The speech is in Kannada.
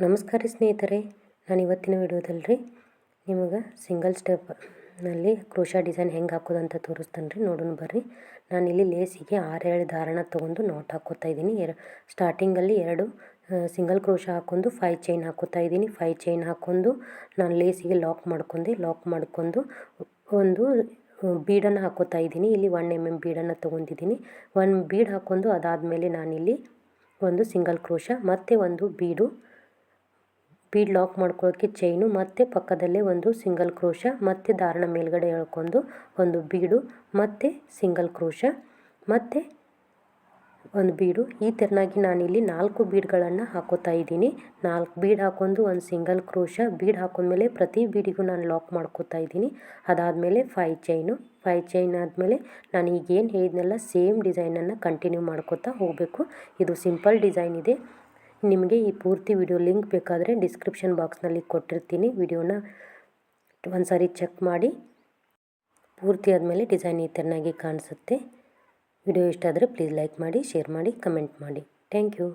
ನಮಸ್ಕಾರ ಸ್ನೇಹಿತರೆ, ನಾನು ಇವತ್ತಿನ ವಿಡಿಯೋದಲ್ಲಿ ನಿಮಗೆ ಸಿಂಗಲ್ ಸ್ಟೆಪ್ನಲ್ಲಿ ಕ್ರೋಶಾ ಡಿಸೈನ್ ಹೆಂಗೆ ಹಾಕೋದು ಅಂತ ತೋರಿಸ್ತಾನೆ ರೀ. ನೋಡೋಣ ಬರ್ರಿ. ನಾನಿಲ್ಲಿ ಲೇಸಿಗೆ 6 ದಾರನ ತೊಗೊಂಡು ನಾಟ್ ಹಾಕೋತಾ ಇದ್ದೀನಿ. ಸ್ಟಾರ್ಟಿಂಗಲ್ಲಿ 2 ಸಿಂಗಲ್ ಕ್ರೋಶಾ ಹಾಕ್ಕೊಂಡು 5 ಚೈನ್ ಹಾಕೋತಾ ಇದ್ದೀನಿ. 5 ಚೈನ್ ಹಾಕ್ಕೊಂಡು ನಾನು ಲೇಸಿಗೆ ಲಾಕ್ ಮಾಡ್ಕೊಂಡು ಒಂದು ಬೀಡನ್ನು ಹಾಕೋತಾ ಇದ್ದೀನಿ. ಇಲ್ಲಿ 1 mm ಬೀಡನ್ನು ತೊಗೊಂಡಿದ್ದೀನಿ. 1 ಬೀಡ್ ಹಾಕ್ಕೊಂಡು ಅದಾದಮೇಲೆ ನಾನಿಲ್ಲಿ ಒಂದು ಸಿಂಗಲ್ ಕ್ರೋಶಾ ಮತ್ತು ಒಂದು ಬೀಡ್ ಲಾಕ್ ಮಾಡ್ಕೊಳ್ಳೋಕ್ಕೆ ಚೈನು ಮತ್ತು ಪಕ್ಕದಲ್ಲೇ ಒಂದು ಸಿಂಗಲ್ ಕ್ರೋಶಾ ಮತ್ತು ದಾರನ ಮೇಲ್ಗಡೆ ಎಳ್ಕೊಂಡು ಒಂದು ಬೀಡು ಮತ್ತು ಸಿಂಗಲ್ ಕ್ರೋಶಾ ಮತ್ತು ಒಂದು ಬೀಡು. ಈ ಥರನಾಗಿ ನಾನಿಲ್ಲಿ 4 ಬೀಡ್ಗಳನ್ನು ಹಾಕೋತಾ ಇದ್ದೀನಿ. 4 ಬೀಡ್ ಹಾಕ್ಕೊಂಡು ಒಂದು ಸಿಂಗಲ್ ಕ್ರೋಶಾ ಬೀಡ್ ಹಾಕೊಂಡ್ಮೇಲೆ ಪ್ರತಿ ಬೀಡಿಗೂ ನಾನು ಲಾಕ್ ಮಾಡ್ಕೋತಾ ಇದ್ದೀನಿ. ಅದಾದಮೇಲೆ 5 ಚೈನ್ ಆದಮೇಲೆ ನಾನು ಈಗೇನು ಹೇಳಿದ್ನೆಲ್ಲ ಸೇಮ್ ಡಿಸೈನನ್ನು ಕಂಟಿನ್ಯೂ ಮಾಡ್ಕೋತಾ ಹೋಗಬೇಕು. ಇದು ಸಿಂಪಲ್ ಡಿಸೈನ್ ಇದೆ. ನಿಮಗೆ ಈ ಪೂರ್ತಿ ವಿಡಿಯೋ ಲಿಂಕ್ ಬೇಕಾದರೆ ಡಿಸ್ಕ್ರಿಪ್ಷನ್ ಬಾಕ್ಸ್ನಲ್ಲಿ ಕೊಟ್ಟಿರ್ತೀನಿ. ವಿಡಿಯೋನ ಒಂದು ಸಾರಿ ಚೆಕ್ ಮಾಡಿ. ಪೂರ್ತಿ ಆದಮೇಲೆ ಡಿಸೈನ್ ಈ ಥರನಾಗಿ ಕಾಣಿಸುತ್ತೆ. ವಿಡಿಯೋ ಇಷ್ಟ ಆದರೆ ಪ್ಲೀಸ್ ಲೈಕ್ ಮಾಡಿ, ಶೇರ್ ಮಾಡಿ, ಕಮೆಂಟ್ ಮಾಡಿ. Thank you.